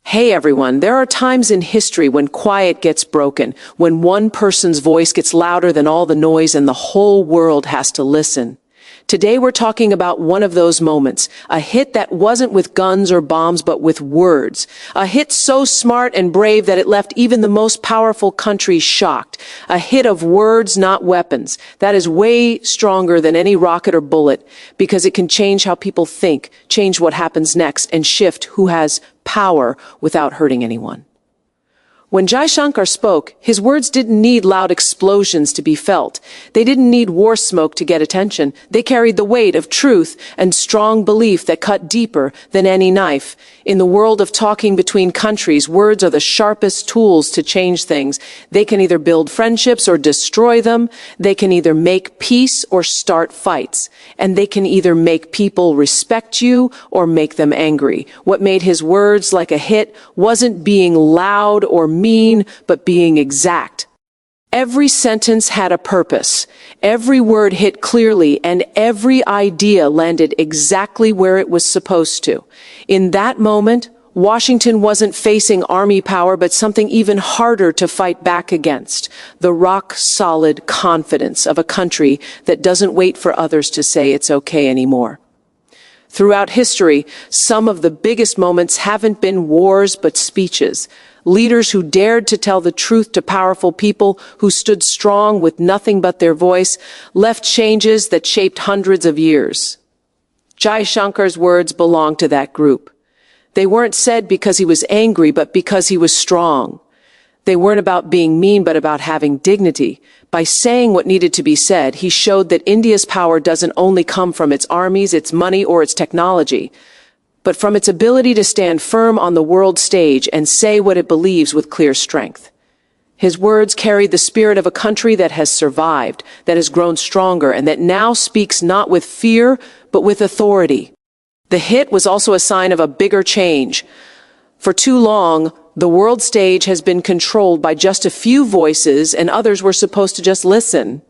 Hey everyone, there are times in history when quiet gets broken, when one person's voice gets louder than all the noise and the whole world has to listen. Today we're talking about one of those moments, a hit that wasn't with guns or bombs but with words. A hit so smart and brave that it left even the most powerful countries shocked. A hit of words, not weapons. That is way stronger than any rocket or bullet because it can change how people think, change what happens next, and shift who has power without hurting anyone. When JAISHANKAR spoke, his words didn't need loud explosions to be felt. They didn't need war smoke to get attention. They carried the weight of truth and strong belief that cut deeper than any knife. In the world of talking between countries, words are the sharpest tools to change things. They can either build friendships or destroy them. They can either make peace or start fights. And they can either make people respect you or make them angry. What made his words like a hit wasn't being loud or mean, but being exact. Every sentence had a purpose. Every word hit clearly, and every idea landed exactly where it was supposed to. In that moment, Washington wasn't facing army power, but something even harder to fight back against. The rock-solid confidence of a country that doesn't wait for others to say it's okay anymore. Throughout history, some of the biggest moments haven't been wars, but speeches. Leaders who dared to tell the truth to powerful people, who stood strong with nothing but their voice, left changes that shaped hundreds of years. JAISHANKAR's words belong to that group. They weren't said because he was angry, but because he was strong. They weren't about being mean, but about having dignity. By saying what needed to be said, he showed that India's power doesn't only come from its armies, its money, or its technology, but from its ability to stand firm on the world stage and say what it believes with clear strength. His words carried the spirit of a country that has survived, that has grown stronger, and that now speaks not with fear, but with authority. The hit was also a sign of a bigger change. For too long, the world stage has been controlled by just a few voices, and others were supposed to just listen.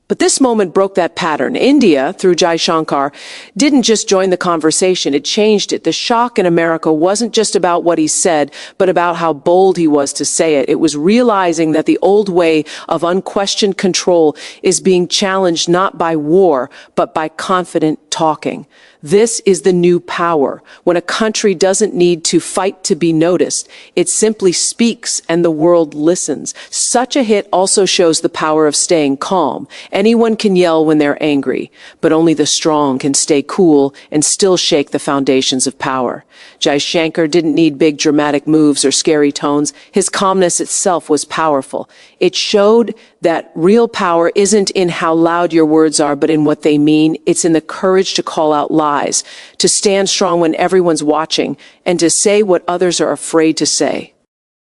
But this moment broke that pattern. India, through JAISHANKAR, didn't just join the conversation, it changed it. The shock in America wasn't just about what he said, but about how bold he was to say it. It was realizing that the old way of unquestioned control is being challenged not by war, but by confident talking. This is the new power. When a country doesn't need to fight to be noticed, it simply speaks and the world listens. Such a hit also shows the power of staying calm. Anyone can yell when they're angry, but only the strong can stay cool and still shake the foundations of power. JAISHANKAR didn't need big dramatic moves or scary tones. His calmness itself was powerful. It showed that real power isn't in how loud your words are, but in what they mean. It's in the courage to call out lies, to stand strong when everyone's watching, and to say what others are afraid to say.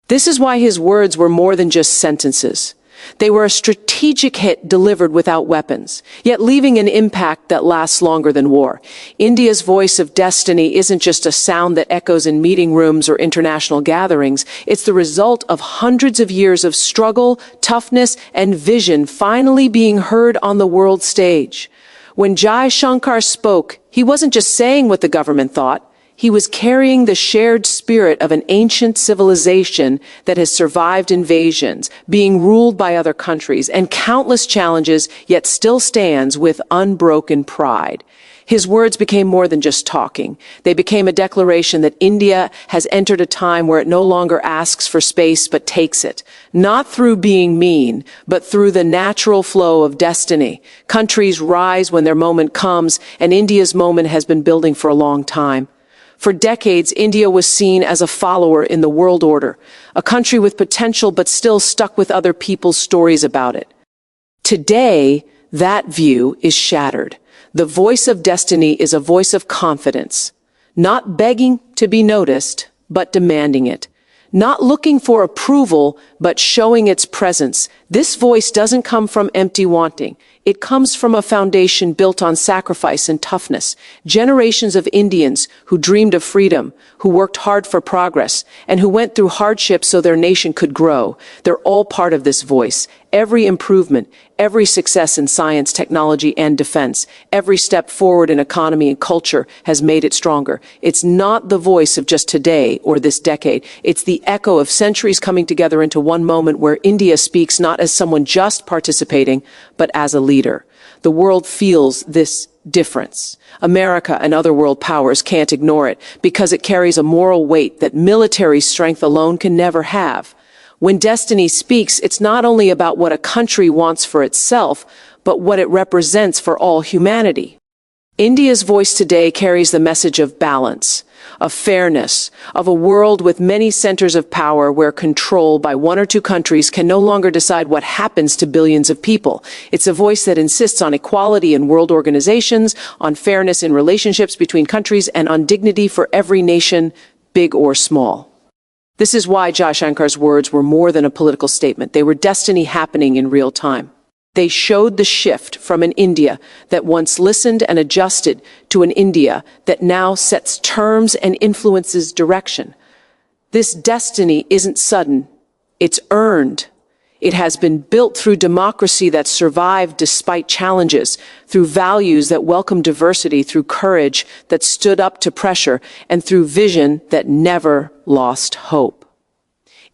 This is why his words were more than just sentences. They were a strategic hit delivered without weapons, yet leaving an impact that lasts longer than war. India's voice of destiny isn't just a sound that echoes in meeting rooms or international gatherings. It's the result of hundreds of years of struggle, toughness, and vision finally being heard on the world stage. When JAISHANKAR spoke, he wasn't just saying what the government thought. He was carrying the shared spirit of an ancient civilization that has survived invasions, being ruled by other countries, and countless challenges, yet still stands with unbroken pride. His words became more than just talking. They became a declaration that India has entered a time where it no longer asks for space but takes it, not through being mean, but through the natural flow of destiny. Countries rise when their moment comes, and India's moment has been building for a long time. For decades, India was seen as a follower in the world order, a country with potential but still stuck with other people's stories about it. Today, that view is shattered. The voice of destiny is a voice of confidence, not begging to be noticed, but demanding it. Not looking for approval, but showing its presence. This voice doesn't come from empty wanting. It comes from a foundation built on sacrifice and toughness. Generations of Indians who dreamed of freedom, who worked hard for progress, and who went through hardship so their nation could grow. They're all part of this voice. Every improvement, every success in science, technology, and defense, every step forward in economy and culture has made it stronger. It's not the voice of just today or this decade. It's the echo of centuries coming together into one moment where India speaks not as someone just participating, but as a leader. The world feels this difference. America and other world powers can't ignore it because it carries a moral weight that military strength alone can never have. When destiny speaks, it's not only about what a country wants for itself, but what it represents for all humanity. India's voice today carries the message of balance, of fairness, of a world with many centers of power where control by one or two countries can no longer decide what happens to billions of people. It's a voice that insists on equality in world organizations, on fairness in relationships between countries, and on dignity for every nation, big or small. This is why JAISHANKAR'S words were more than a political statement. They were destiny happening in real time. They showed the shift from an India that once listened and adjusted to an India that now sets terms and influences direction. This destiny isn't sudden. It's earned. It has been built through democracy that survived despite challenges, through values that welcome diversity, through courage that stood up to pressure, and through vision that never lost hope.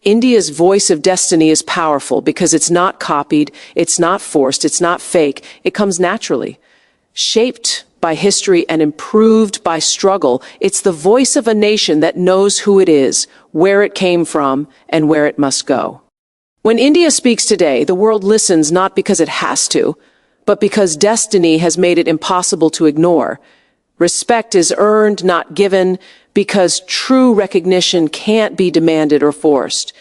India's voice of destiny is powerful because it's not copied, it's not forced, it's not fake. It comes naturally. Shaped by history and improved by struggle, it's the voice of a nation that knows who it is, where it came from, and where it must go. When India speaks today, the world listens not because it has to, but because destiny has made it impossible to ignore. Respect is earned, not given, because true recognition can't be demanded or forced.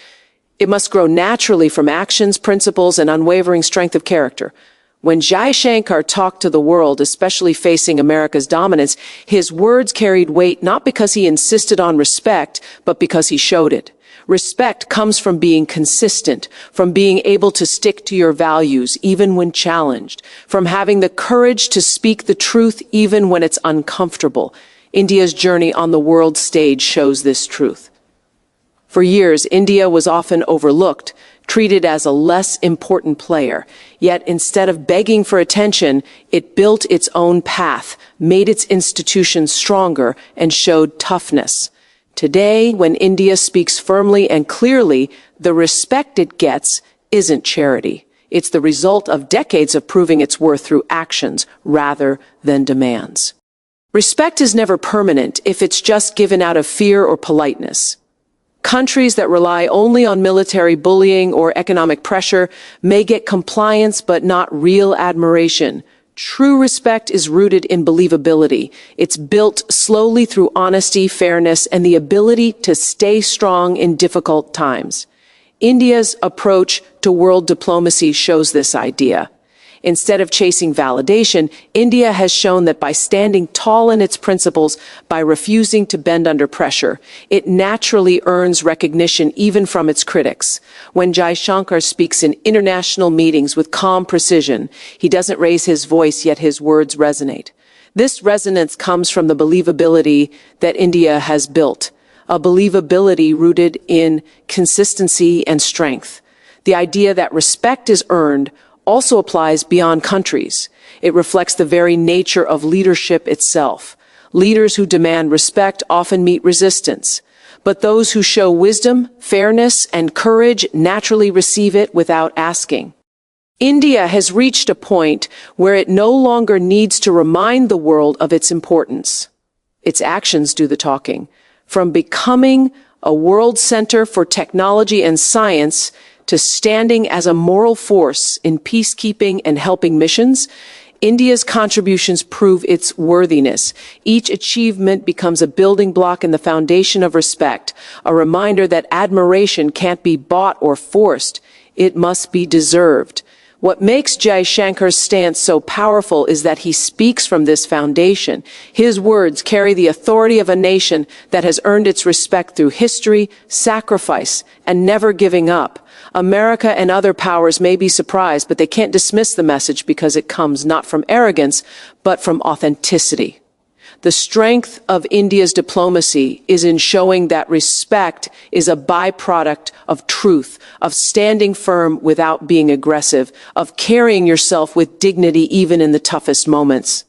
It must grow naturally from actions, principles, and unwavering strength of character. When Jaishankar talked to the world, especially facing America's dominance, his words carried weight not because he insisted on respect, but because he showed it. Respect comes from being consistent, from being able to stick to your values even when challenged, from having the courage to speak the truth even when it's uncomfortable. India's journey on the world stage shows this truth. For years, India was often overlooked, treated as a less important player. Yet instead of begging for attention, it built its own path, made its institutions stronger, and showed toughness. Today, when India speaks firmly and clearly, the respect it gets isn't charity. It's the result of decades of proving its worth through actions rather than demands. Respect is never permanent if it's just given out of fear or politeness. Countries that rely only on military bullying or economic pressure may get compliance but not real admiration. True respect is rooted in believability. It's built slowly through honesty, fairness, and the ability to stay strong in difficult times. India's approach to world diplomacy shows this idea. Instead of chasing validation, India has shown that by standing tall in its principles, by refusing to bend under pressure, it naturally earns recognition even from its critics. When Jaishankar speaks in international meetings with calm precision, he doesn't raise his voice, yet his words resonate. This resonance comes from the believability that India has built, a believability rooted in consistency and strength. The idea that respect is earned also applies beyond countries. It reflects the very nature of leadership itself. Leaders who demand respect often meet resistance, but those who show wisdom, fairness, and courage naturally receive it without asking. India has reached a point where it no longer needs to remind the world of its importance. Its actions do the talking. From becoming a world center for technology and science to standing as a moral force in peacekeeping and helping missions, India's contributions prove its worthiness. Each achievement becomes a building block in the foundation of respect, a reminder that admiration can't be bought or forced. It must be deserved. What makes JAISHANKAR'S stance so powerful is that he speaks from this foundation. His words carry the authority of a nation that has earned its respect through history, sacrifice, and never giving up. America and other powers may be surprised, but they can't dismiss the message because it comes not from arrogance, but from authenticity. The strength of India's diplomacy is in showing that respect is a byproduct of truth, of standing firm without being aggressive, of carrying yourself with dignity even in the toughest moments.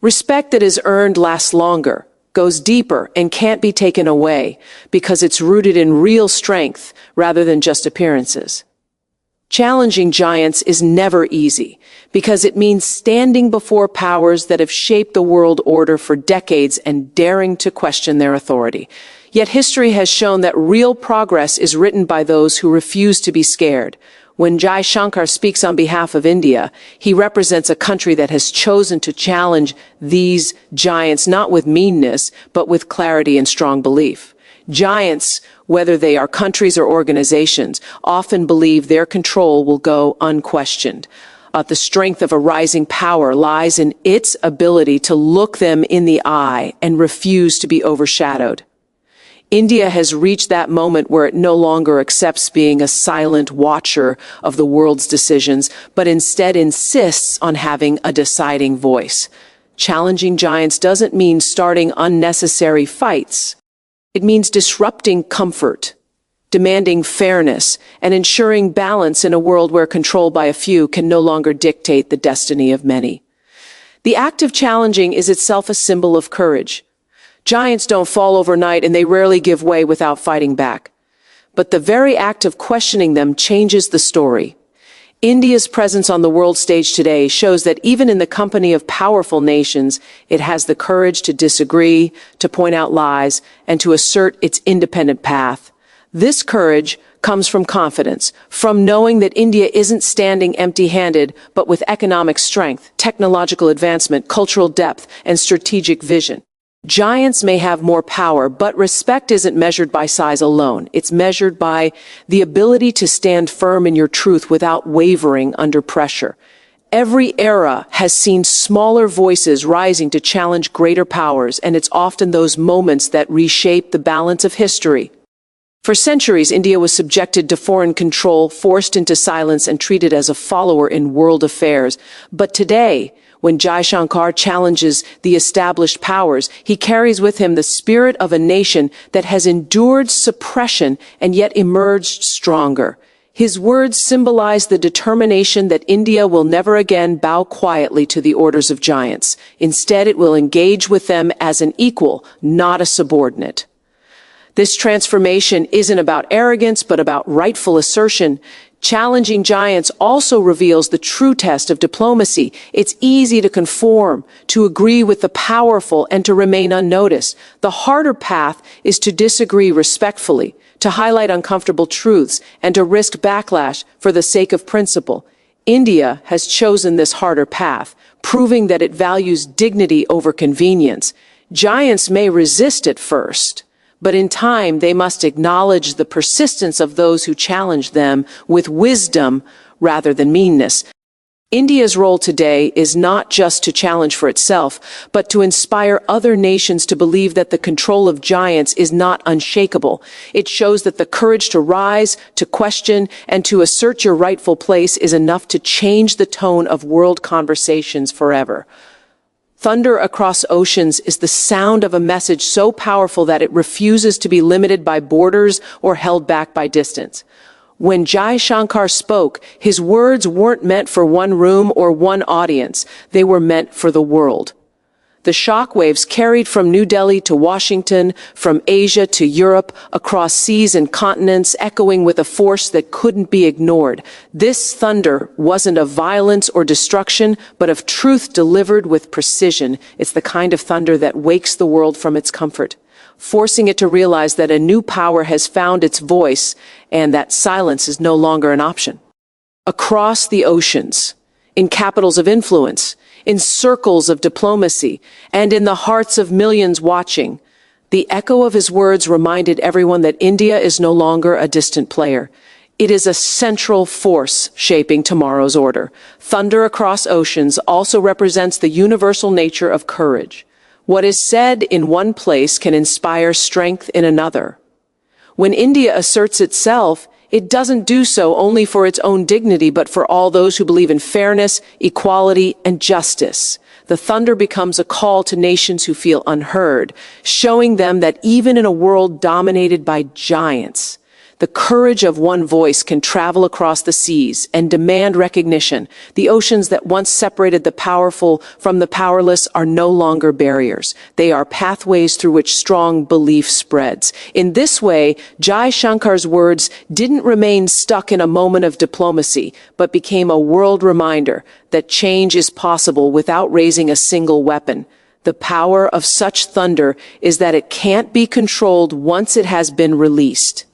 Respect that is earned lasts longer, goes deeper, and can't be taken away because it's rooted in real strength rather than just appearances. Challenging giants is never easy because it means standing before powers that have shaped the world order for decades and daring to question their authority. Yet history has shown that real progress is written by those who refuse to be scared. When JAISHANKAR speaks on behalf of India, he represents a country that has chosen to challenge these giants not with meanness, but with clarity and strong belief. Giants, whether they are countries or organizations, often believe their control will go unquestioned. The strength of a rising power lies in its ability to look them in the eye and refuse to be overshadowed. India has reached that moment where it no longer accepts being a silent watcher of the world's decisions, but instead insists on having a deciding voice. Challenging giants doesn't mean starting unnecessary fights. It means disrupting comfort, demanding fairness, and ensuring balance in a world where control by a few can no longer dictate the destiny of many. The act of challenging is itself a symbol of courage. Giants don't fall overnight, and they rarely give way without fighting back. But the very act of questioning them changes the story. India's presence on the world stage today shows that even in the company of powerful nations, it has the courage to disagree, to point out lies, and to assert its independent path. This courage comes from confidence, from knowing that India isn't standing empty-handed, but with economic strength, technological advancement, cultural depth, and strategic vision. Giants may have more power, but respect isn't measured by size alone. It's measured by the ability to stand firm in your truth without wavering under pressure. Every era has seen smaller voices rising to challenge greater powers, and it's often those moments that reshape the balance of history. For centuries, India was subjected to foreign control, forced into silence, and treated as a follower in world affairs. But today, when JAISHANKAR challenges the established powers, he carries with him the spirit of a nation that has endured suppression and yet emerged stronger. His words symbolize the determination that India will never again bow quietly to the orders of giants. Instead, it will engage with them as an equal, not a subordinate. This transformation isn't about arrogance, but about rightful assertion. Challenging giants also reveals the true test of diplomacy. It's easy to conform, to agree with the powerful, and to remain unnoticed. The harder path is to disagree respectfully, to highlight uncomfortable truths, and to risk backlash for the sake of principle. India has chosen this harder path, proving that it values dignity over convenience. Giants may resist at first, but in time they must acknowledge the persistence of those who challenge them with wisdom rather than meanness. India's role today is not just to challenge for itself, but to inspire other nations to believe that the control of giants is not unshakable. It shows that the courage to rise, to question, and to assert your rightful place is enough to change the tone of world conversations forever. Thunder across oceans is the sound of a message so powerful that it refuses to be limited by borders or held back by distance. When JAISHANKAR spoke, his words weren't meant for one room or one audience. They were meant for the world. The shockwaves carried from New Delhi to Washington, from Asia to Europe, across seas and continents, echoing with a force that couldn't be ignored. This thunder wasn't of violence or destruction, but of truth delivered with precision. It's the kind of thunder that wakes the world from its comfort, forcing it to realize that a new power has found its voice and that silence is no longer an option. Across the oceans, in capitals of influence, in circles of diplomacy, and in the hearts of millions watching, the echo of his words reminded everyone that India is no longer a distant player. It is a central force shaping tomorrow's order. Thunder across oceans also represents the universal nature of courage. What is said in one place can inspire strength in another. When India asserts itself, it doesn't do so only for its own dignity, but for all those who believe in fairness, equality, and justice. The thunder becomes a call to nations who feel unheard, showing them that even in a world dominated by giants, the courage of one voice can travel across the seas and demand recognition. The oceans that once separated the powerful from the powerless are no longer barriers. They are pathways through which strong belief spreads. In this way, JAISHANKAR'S words didn't remain stuck in a moment of diplomacy, but became a world reminder that change is possible without raising a single weapon. The power of such thunder is that it can't be controlled once it has been released.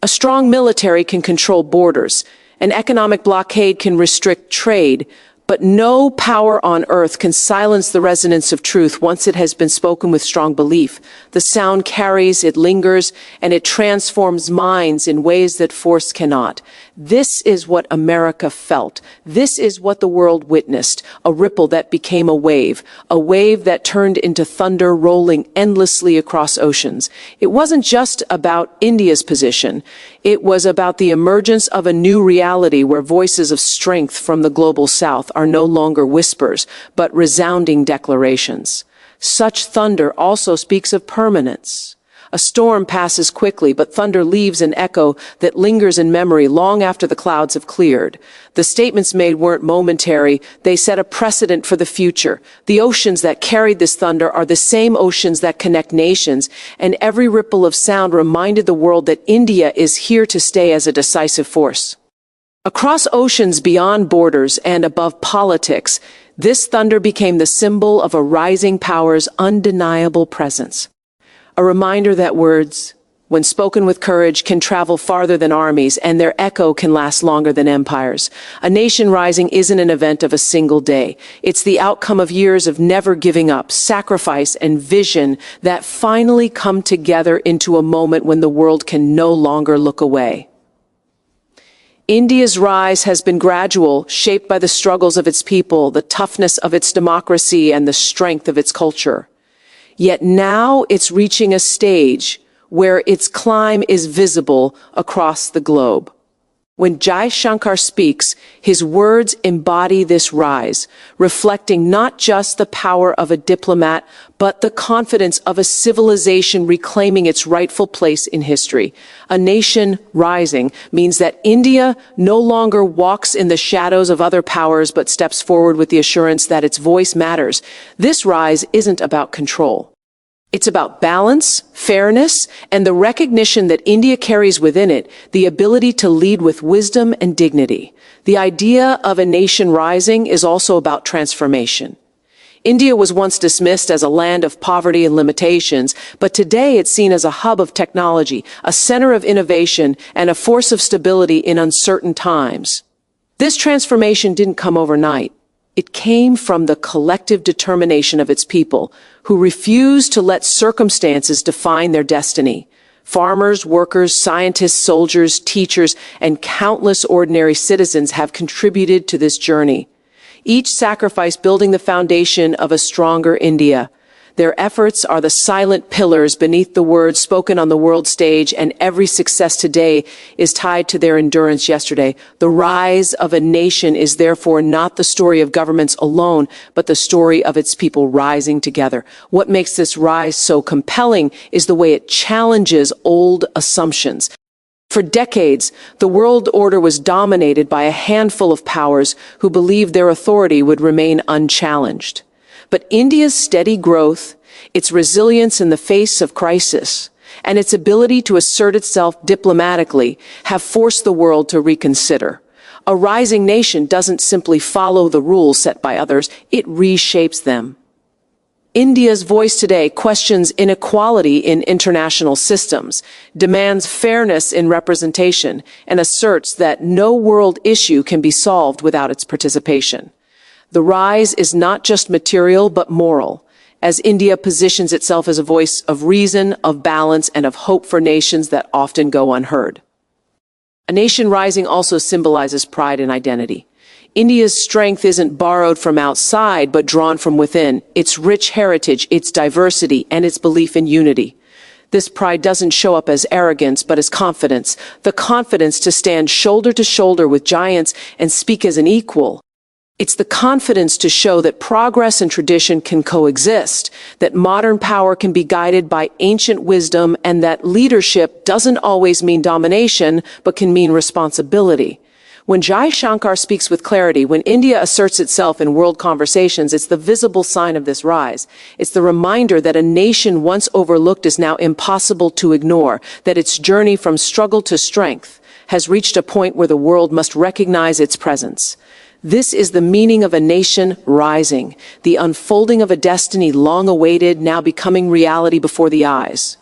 A strong military can control borders. An economic blockade can restrict trade. But no power on earth can silence the resonance of truth once it has been spoken with strong belief. The sound carries, it lingers, and it transforms minds in ways that force cannot. This is what America felt. This is what the world witnessed, a ripple that became a wave that turned into thunder rolling endlessly across oceans. It wasn't just about India's position. It was about the emergence of a new reality where voices of strength from the global south are no longer whispers, but resounding declarations. Such thunder also speaks of permanence. A storm passes quickly, but thunder leaves an echo that lingers in memory long after the clouds have cleared. The statements made weren't momentary. They set a precedent for the future. The oceans that carried this thunder are the same oceans that connect nations, and every ripple of sound reminded the world that India is here to stay as a decisive force. Across oceans beyond borders and above politics, this thunder became the symbol of a rising power's undeniable presence. A reminder that words, when spoken with courage, can travel farther than armies, and their echo can last longer than empires. A nation rising isn't an event of a single day. It's the outcome of years of never giving up, sacrifice, and vision that finally come together into a moment when the world can no longer look away. India's rise has been gradual, shaped by the struggles of its people, the toughness of its democracy, and the strength of its culture. Yet now it's reaching a stage where its climb is visible across the globe. When JAISHANKAR speaks, his words embody this rise, reflecting not just the power of a diplomat, but the confidence of a civilization reclaiming its rightful place in history. A nation rising means that India no longer walks in the shadows of other powers, but steps forward with the assurance that its voice matters. This rise isn't about control. It's about balance, fairness, and the recognition that India carries within it the ability to lead with wisdom and dignity. The idea of a nation rising is also about transformation. India was once dismissed as a land of poverty and limitations, but today it's seen as a hub of technology, a center of innovation, and a force of stability in uncertain times. This transformation didn't come overnight. It came from the collective determination of its people, who refused to let circumstances define their destiny. Farmers, workers, scientists, soldiers, teachers, and countless ordinary citizens have contributed to this journey, each sacrifice building the foundation of a stronger India. Their efforts are the silent pillars beneath the words spoken on the world stage, and every success today is tied to their endurance yesterday. The rise of a nation is therefore not the story of governments alone, but the story of its people rising together. What makes this rise so compelling is the way it challenges old assumptions. For decades, the world order was dominated by a handful of powers who believed their authority would remain unchallenged. But India's steady growth, its resilience in the face of crisis, and its ability to assert itself diplomatically have forced the world to reconsider. A rising nation doesn't simply follow the rules set by others, it reshapes them. India's voice today questions inequality in international systems, demands fairness in representation, and asserts that no world issue can be solved without its participation. The rise is not just material, but moral, as India positions itself as a voice of reason, of balance, and of hope for nations that often go unheard. A nation rising also symbolizes pride and identity. India's strength isn't borrowed from outside, but drawn from within. Its rich heritage, its diversity, and its belief in unity. This pride doesn't show up as arrogance, but as confidence. The confidence to stand shoulder to shoulder with giants and speak as an equal. It's the confidence to show that progress and tradition can coexist, that modern power can be guided by ancient wisdom, and that leadership doesn't always mean domination, but can mean responsibility. When Jaishankar speaks with clarity, when India asserts itself in world conversations, it's the visible sign of this rise. It's the reminder that a nation once overlooked is now impossible to ignore, that its journey from struggle to strength has reached a point where the world must recognize its presence. This is the meaning of a nation rising, the unfolding of a destiny long awaited, now becoming reality before the eyes.